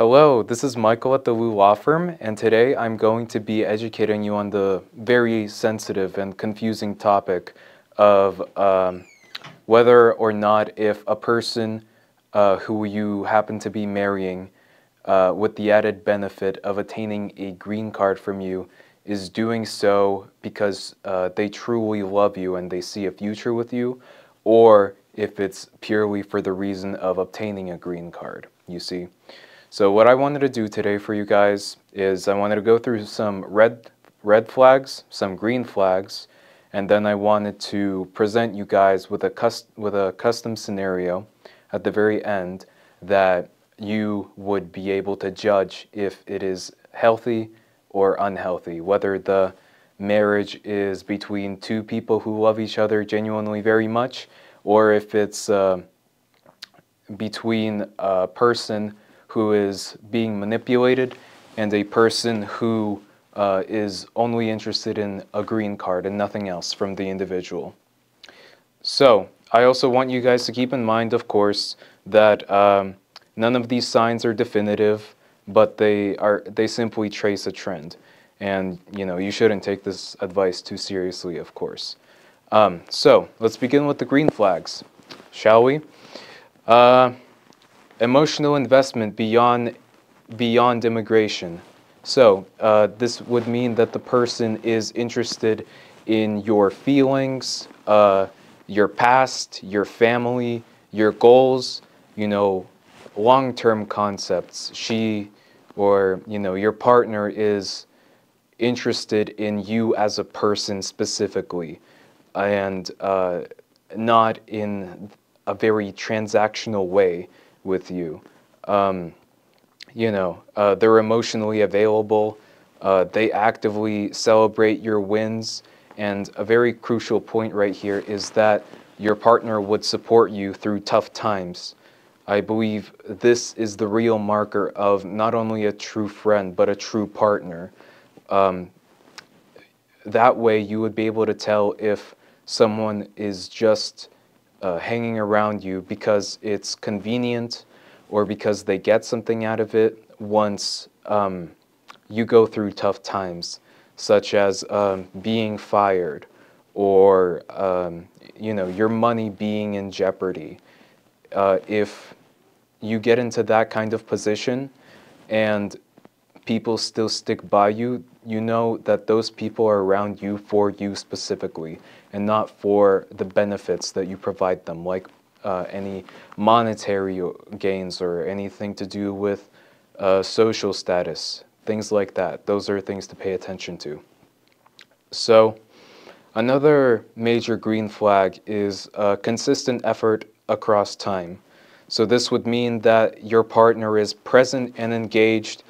Hello, this is Michael at the Liu Law Firm, and today I'm going to be educating you on the very sensitive and confusing topic of whether or not if a person who you happen to be marrying with the added benefit of attaining a green card from you is doing so because they truly love you and they see a future with you, or if it's purely for the reason of obtaining a green card, you see. So what I wanted to do today for you guys is I wanted to go through some red flags, some green flags, and then I wanted to present you guys with a custom scenario at the very end that you would be able to judge if it is healthy or unhealthy, whether the marriage is between two people who love each other genuinely very much, or if it's between a person who is being manipulated and a person who is only interested in a green card and nothing else from the individual. So I also want you guys to keep in mind, of course, that none of these signs are definitive, but they simply trace a trend. And you shouldn't take this advice too seriously, of course. So let's begin with the green flags, shall we? Emotional investment beyond immigration. So this would mean that the person is interested in your feelings, your past, your family, your goals, long-term concepts. She or your partner is interested in you as a person specifically, and not in a very transactional way with you. They're emotionally available, they actively celebrate your wins, and a very crucial point right here is that your partner would support you through tough times. I believe this is the real marker of not only a true friend, but a true partner. That way you would be able to tell if someone is just hanging around you because it's convenient or because they get something out of it once you go through tough times, such as being fired or your money being in jeopardy. If you get into that kind of position and people still stick by you, you know that those people are around you for you specifically and not for the benefits that you provide them, like any monetary gains or anything to do with social status, things like that. Those are things to pay attention to. So another major green flag is consistent effort across time. So this would mean that your partner is present and engaged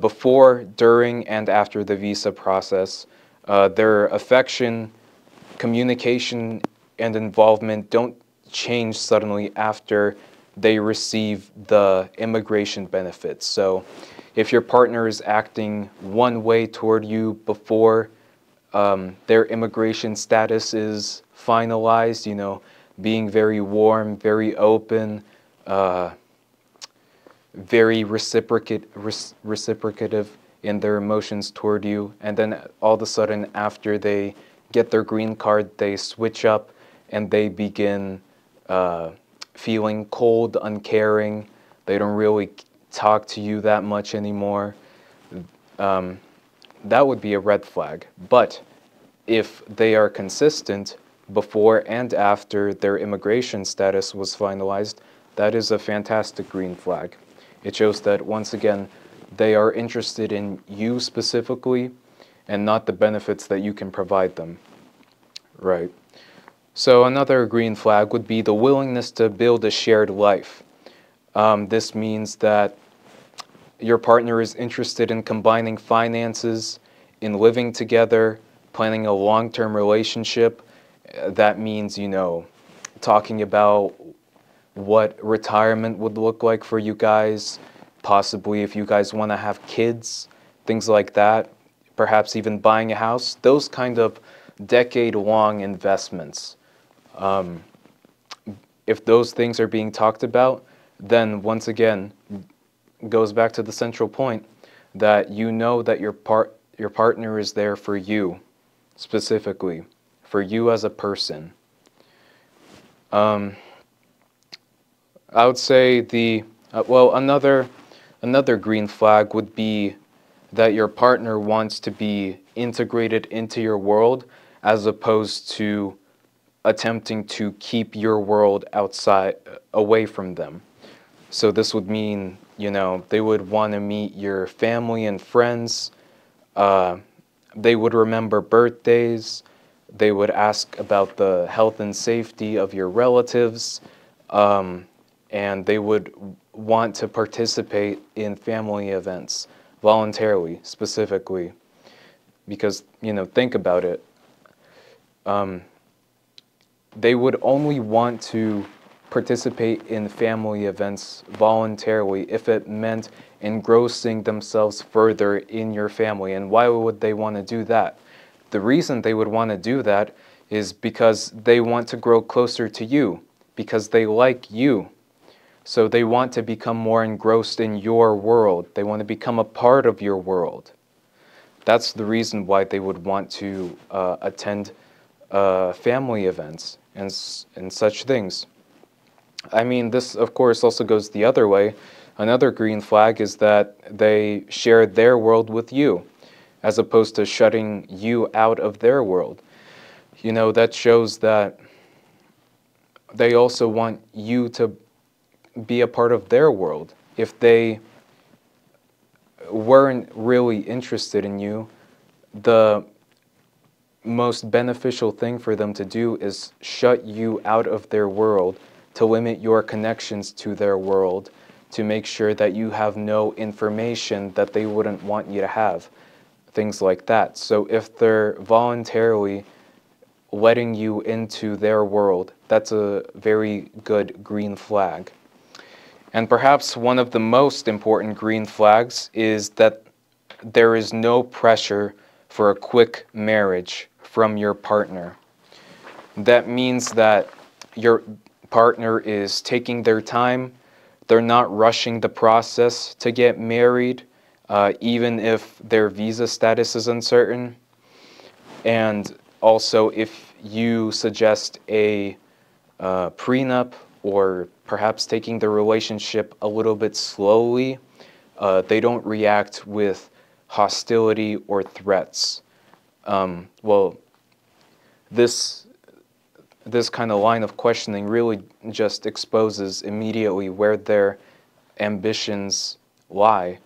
before, during, and after the visa process. Their affection, communication, and involvement don't change suddenly after they receive the immigration benefits. So if your partner is acting one way toward you before their immigration status is finalized, being very warm, very open, very reciprocative in their emotions toward you, and then all of a sudden after they get their green card, they switch up and they begin feeling cold, uncaring. They don't really talk to you that much anymore. That would be a red flag. But if they are consistent before and after their immigration status was finalized, that is a fantastic green flag. It shows that, once again, they are interested in you specifically and not the benefits that you can provide them. Right. So another green flag would be the willingness to build a shared life. This means that your partner is interested in combining finances, in living together, planning a long-term relationship. That means, talking about what retirement would look like for you guys, possibly if you guys want to have kids, things like that, perhaps even buying a house, those kind of decade-long investments. If those things are being talked about, then once again, goes back to the central point that you know that your partner is there for you, specifically, for you as a person. I would say well, another green flag would be that your partner wants to be integrated into your world as opposed to attempting to keep your world away from them. So this would mean, they would want to meet your family and friends. They would remember birthdays. They would ask about the health and safety of your relatives. And they would want to participate in family events voluntarily, specifically. Because, think about it. They would only want to participate in family events voluntarily if it meant engrossing themselves further in your family. And why would they want to do that? The reason they would want to do that is because they want to grow closer to you, because they like you. So they want to become more engrossed in your world. They want to become a part of your world. That's the reason why they would want to attend family events and such things. I mean, this, of course, also goes the other way. Another green flag is that they share their world with you, as opposed to shutting you out of their world. That shows that they also want you to be a part of their world. If they weren't really interested in you, the most beneficial thing for them to do is shut you out of their world, to limit your connections to their world, to make sure that you have no information that they wouldn't want you to have, things like that. So if they're voluntarily letting you into their world, that's a very good green flag. And perhaps one of the most important green flags is that there is no pressure for a quick marriage from your partner. That means that your partner is taking their time. They're not rushing the process to get married, even if their visa status is uncertain. And also, if you suggest a prenup or perhaps taking the relationship a little bit slowly, they don't react with hostility or threats. Well, this kind of line of questioning really just exposes immediately where their ambitions lie.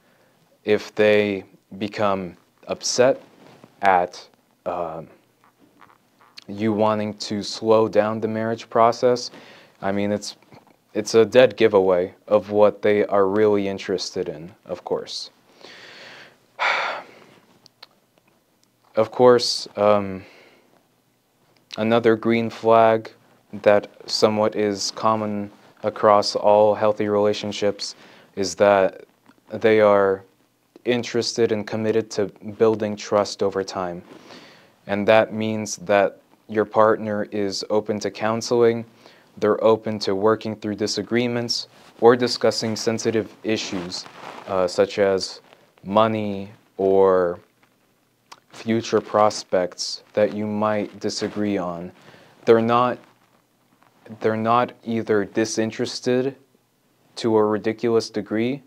If they become upset at you wanting to slow down the marriage process, I mean, it's a dead giveaway of what they are really interested in, of course. Of course, another green flag that somewhat is common across all healthy relationships is that they are interested and committed to building trust over time. And that means that your partner is open to counseling, they're open to working through disagreements or discussing sensitive issues such as money or future prospects that you might disagree on. They're not either disinterested to a ridiculous degree,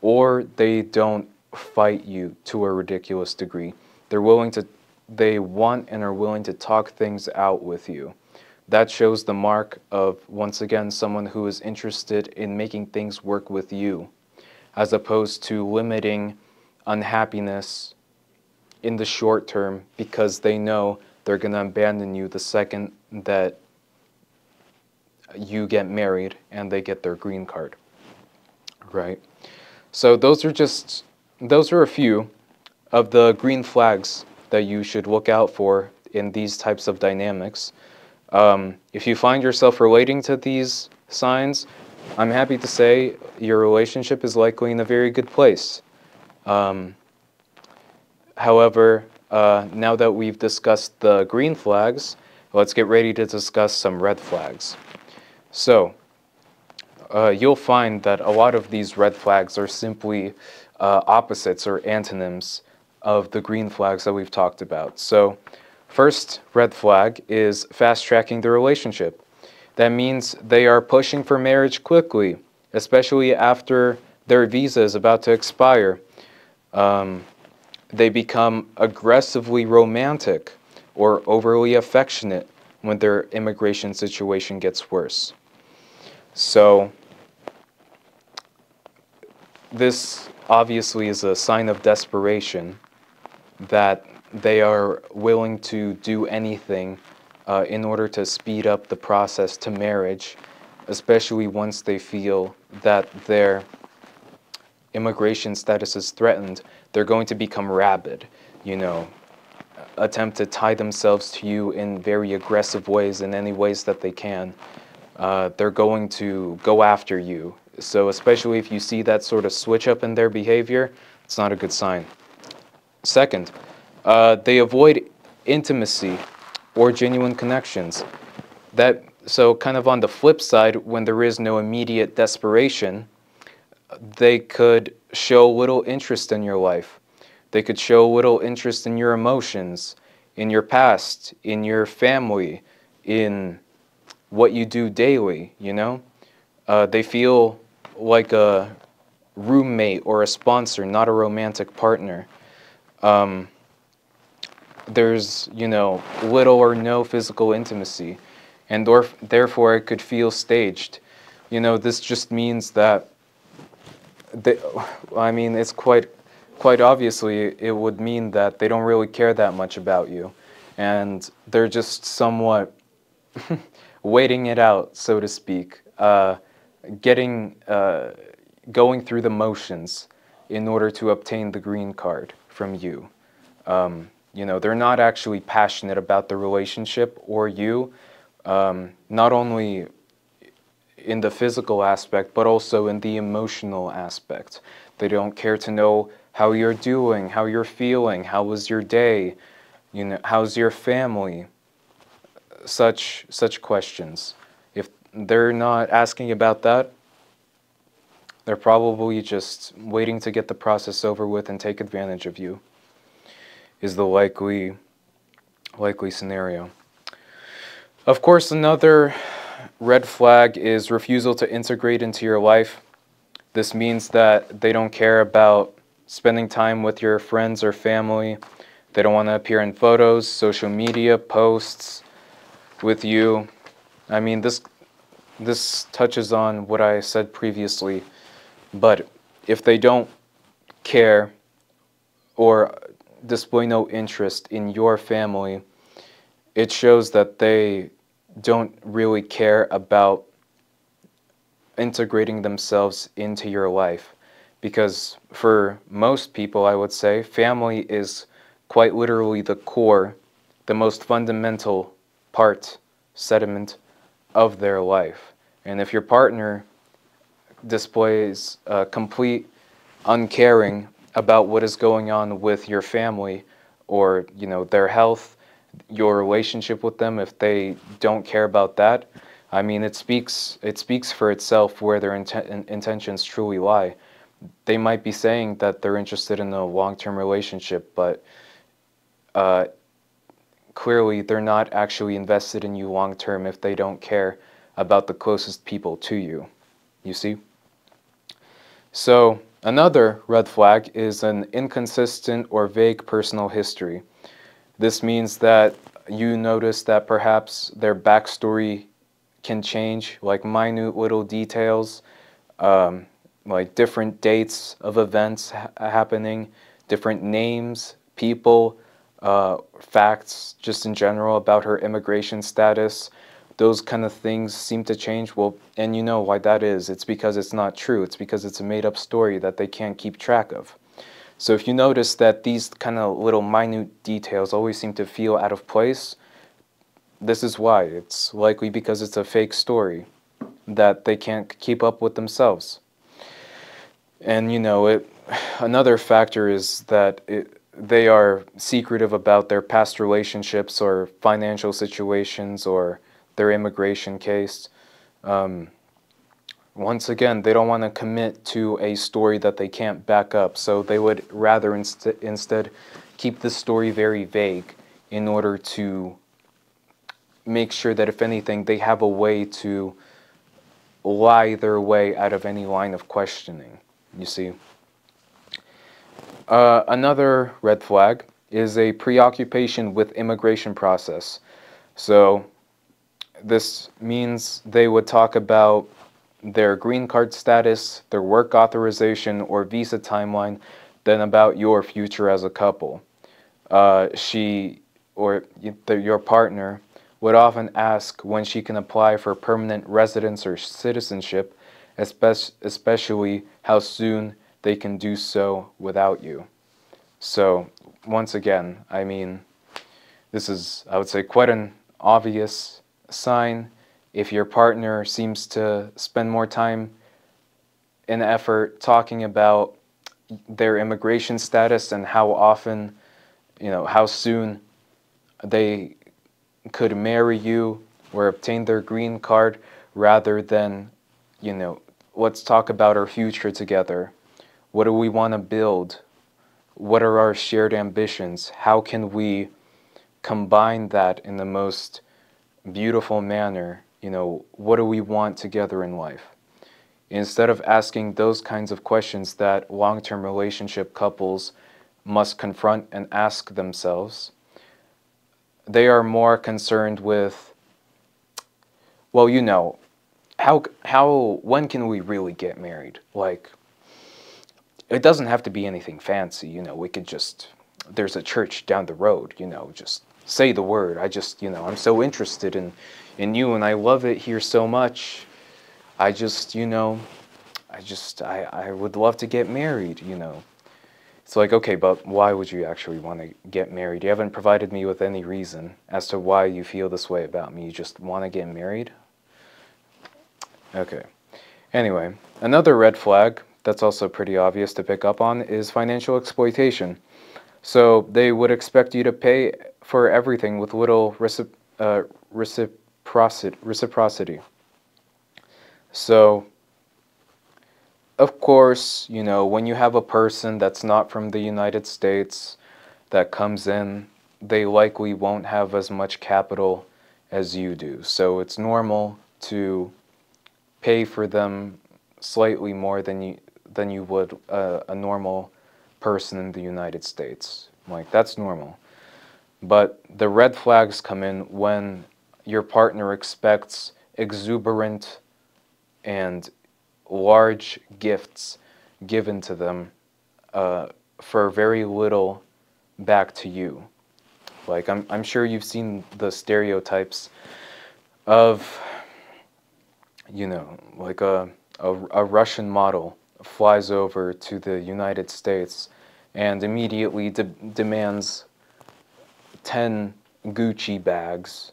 or they don't fight you to a ridiculous degree. They want and are willing to talk things out with you. That shows the mark of, once again, someone who is interested in making things work with you, as opposed to limiting unhappiness in the short term because they know they're going to abandon you the second that you get married and they get their green card, right? So those are a few of the green flags that you should look out for in these types of dynamics. If you find yourself relating to these signs, I'm happy to say your relationship is likely in a very good place. However, now that we've discussed the green flags, let's get ready to discuss some red flags. So, you'll find that a lot of these red flags are simply opposites or antonyms of the green flags that we've talked about. So first red flag is fast-tracking the relationship. That means they are pushing for marriage quickly, especially after their visa is about to expire. They become aggressively romantic or overly affectionate when their immigration situation gets worse. So this obviously is a sign of desperation, that they are willing to do anything in order to speed up the process to marriage, especially once they feel that their immigration status is threatened. They're going to become rabid, attempt to tie themselves to you in very aggressive ways, in any ways that they can. They're going to go after you. So especially if you see that sort of switch up in their behavior, it's not a good sign. Second, they avoid intimacy or genuine connections. So kind of on the flip side, when there is no immediate desperation, they could show little interest in your life. They could show little interest in your emotions, in your past, in your family, in what you do daily, They feel like a roommate or a sponsor, not a romantic partner. There's, little or no physical intimacy, and therefore it could feel staged. This just means that it's quite obviously it would mean that they don't really care that much about you, and they're just somewhat waiting it out, so to speak, going through the motions in order to obtain the green card from you. They're not actually passionate about the relationship or you, not only in the physical aspect, but also in the emotional aspect. They don't care to know how you're doing, how you're feeling, how was your day, how's your family, such questions. If they're not asking about that, they're probably just waiting to get the process over with and take advantage of you, is the likely scenario. Of course, another red flag is refusal to integrate into your life. This means that they don't care about spending time with your friends or family. They don't want to appear in photos, social media posts with you. This touches on what I said previously, but if they don't care or display no interest in your family, it shows that they don't really care about integrating themselves into your life. Because for most people, I would say, family is quite literally the core, the most fundamental sediment of their life. And if your partner displays complete uncaring about what is going on with your family, or their health, your relationship with them, if they don't care about that, it speaks for itself where their intentions truly lie. They might be saying that they're interested in a long-term relationship, but clearly they're not actually invested in you long-term if they don't care about the closest people to you. You see? So another red flag is an inconsistent or vague personal history. This means that you notice that perhaps their backstory can change, like minute little details, like different dates of events happening, different names, people, facts just in general about her immigration status. Those kind of things seem to change. Well, and you know why that is. It's because it's not true. It's because it's a made-up story that they can't keep track of. So if you notice that these kind of little minute details always seem to feel out of place, this is why. It's likely because it's a fake story that they can't keep up with themselves. And another factor is that they are secretive about their past relationships or financial situations or their immigration case. once again, they don't want to commit to a story that they can't back up, so they would rather instead keep the story very vague in order to make sure that, if anything, they have a way to lie their way out of any line of questioning, you see. Another red flag is a preoccupation with immigration process. So this means they would talk about their green card status, their work authorization, or visa timeline than about your future as a couple. She or your partner would often ask when she can apply for permanent residence or citizenship, especially how soon they can do so without you. So once again, I mean, this is, I would say, quite an obvious sign. If your partner seems to spend more time and effort talking about their immigration status and how often, how soon they could marry you or obtain their green card, rather than, let's talk about our future together. What do we want to build? What are our shared ambitions? How can we combine that in the most beautiful manner? What do we want together in life? Instead of asking those kinds of questions that long-term relationship couples must confront and ask themselves, they are more concerned with, well, when can we really get married? Like, it doesn't have to be anything fancy, we could just, there's a church down the road, just say the word. I just, I'm so interested in you, and I love it here so much. I just, I would love to get married, It's like, okay, but why would you actually want to get married? You haven't provided me with any reason as to why you feel this way about me. You just want to get married? Okay. Anyway, another red flag that's also pretty obvious to pick up on is financial exploitation. So they would expect you to pay for everything with little reciprocity. So, of course, when you have a person that's not from the United States that comes in, they likely won't have as much capital as you do. So it's normal to pay for them slightly more than you would a normal person in the United States. Like, that's normal. But the red flags come in when your partner expects exuberant and large gifts given to them for very little back to you. Like, I'm sure you've seen the stereotypes of, like a Russian model flies over to the United States and immediately demands 10 Gucci bags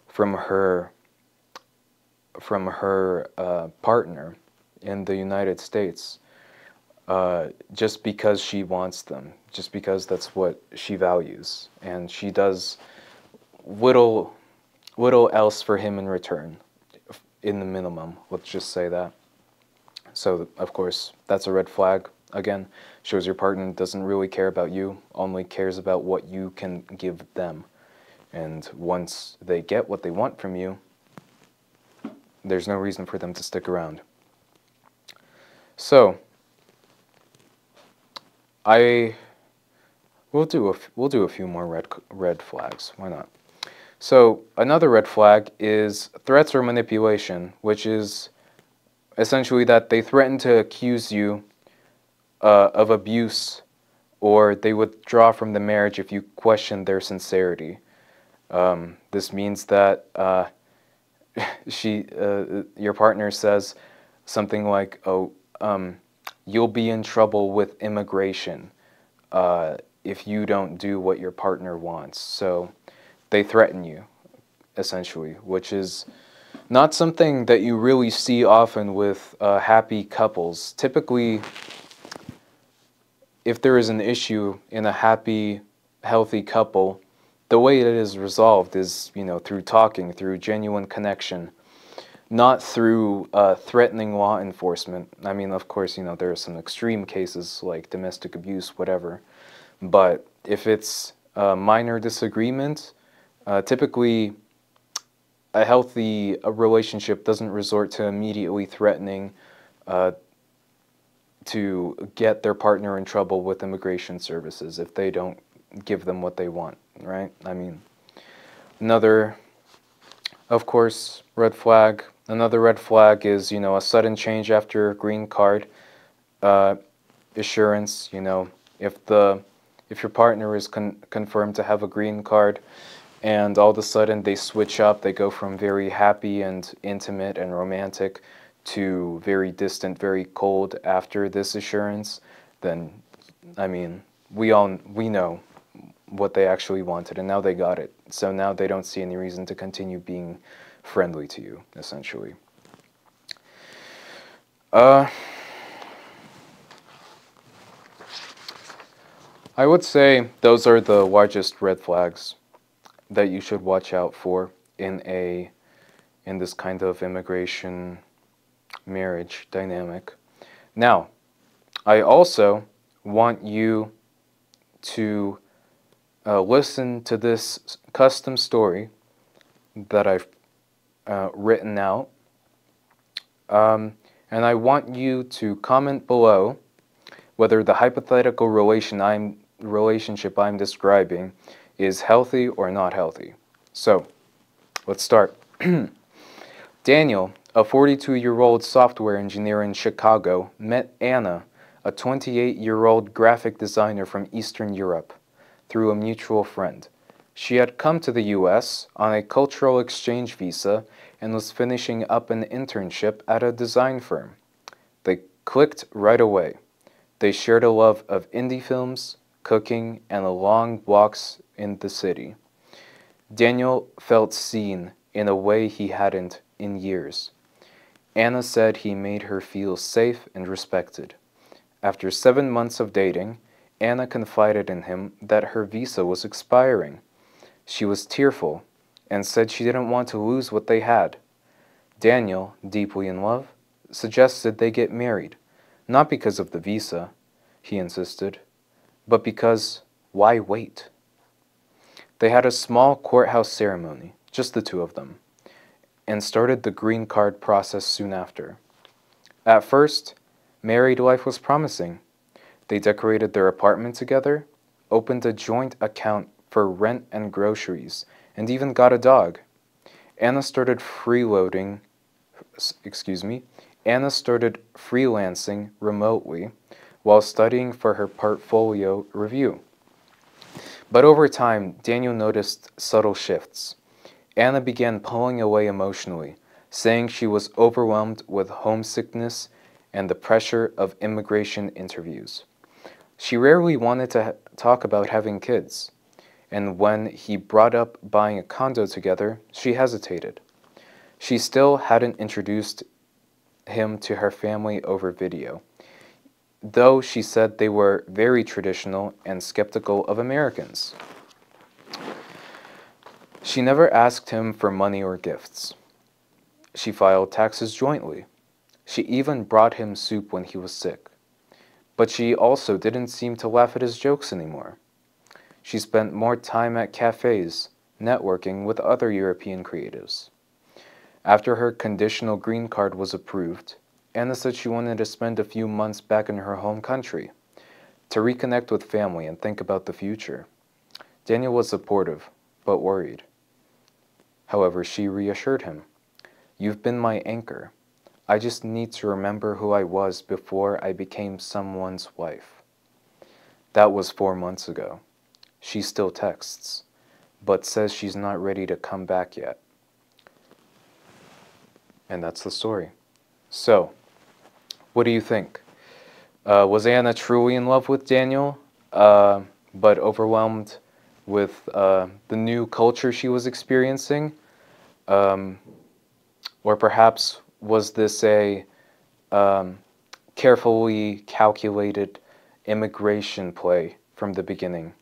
from her partner in the United States, just because she wants them, just because that's what she values, and she does little else for him in return, in the minimum, let's just say that. So, of course, that's a red flag. Again, shows your partner doesn't really care about you, only cares about what you can give them. And once they get what they want from you, there's no reason for them to stick around. So, we'll do a few more red flags. Why not? So another red flag is threats or manipulation, which is essentially that they threaten to accuse you of abuse, or they withdraw from the marriage if you question their sincerity. This means that your partner says something like, "Oh, you'll be in trouble with immigration if you don't do what your partner wants." So they threaten you, essentially, which is not something that you really see often with happy couples. Typically, if there is an issue in a happy, healthy couple, the way it is resolved is, through talking, through genuine connection. not through threatening law enforcement. I mean, of course, you know, there are some extreme cases like domestic abuse, whatever. But if it's a minor disagreement, typically a healthy relationship doesn't resort to immediately threatening to get their partner in trouble with immigration services if they don't give them what they want, right? I mean, another, of course, red flag. Another red flag is, you know, a sudden change after green card assurance. You know, if your partner is confirmed to have a green card, and all of a sudden they switch up, they go from very happy and intimate and romantic to very distant, very cold after this assurance, then, I mean, we know what they actually wanted, and now they got it. So now they don't see any reason to continue being friendly to you, essentially. I would say those are the largest red flags that you should watch out for in this kind of immigration marriage dynamic. Now, I also want you to listen to this custom story that I've written out, and I want you to comment below whether the hypothetical relationship I'm describing is healthy or not healthy. So, let's start. Daniel, a 42-year-old software engineer in Chicago, met Anna, a 28-year-old graphic designer from Eastern Europe, through a mutual friend. She had come to the U.S. on a cultural exchange visa and was finishing up an internship at a design firm. They clicked right away. They shared a love of indie films, cooking, and long walks in the city. Daniel felt seen in a way he hadn't in years. Anna said he made her feel safe and respected. After 7 months of dating, Anna confided in him that her visa was expiring. She was tearful and said she didn't want to lose what they had. Daniel, deeply in love, suggested they get married, not because of the visa, he insisted, but because why wait? They had a small courthouse ceremony, just the two of them, and started the green card process soon after. At first, married life was promising. They decorated their apartment together, opened a joint account for rent and groceries, and even got a dog. Anna started freelancing remotely while studying for her portfolio review. But over time, Daniel noticed subtle shifts. Anna began pulling away emotionally, saying she was overwhelmed with homesickness and the pressure of immigration interviews. She rarely wanted to talk about having kids, and when he brought up buying a condo together, she hesitated. She still hadn't introduced him to her family over video, though she said they were very traditional and skeptical of Americans. She never asked him for money or gifts. She filed taxes jointly. She even brought him soup when he was sick. But she also didn't seem to laugh at his jokes anymore. She spent more time at cafes, networking with other European creatives. After her conditional green card was approved, Anna said she wanted to spend a few months back in her home country, to reconnect with family and think about the future. Daniel was supportive, but worried. However, she reassured him, "You've been my anchor. I just need to remember who I was before I became someone's wife." That was 4 months ago. She still texts, but says she's not ready to come back yet. And that's the story. So, what do you think? Was Anna truly in love with Daniel, but overwhelmed with the new culture she was experiencing? Or perhaps was this a carefully calculated immigration play from the beginning?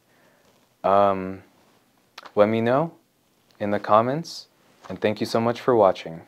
Let me know in the comments, and thank you so much for watching.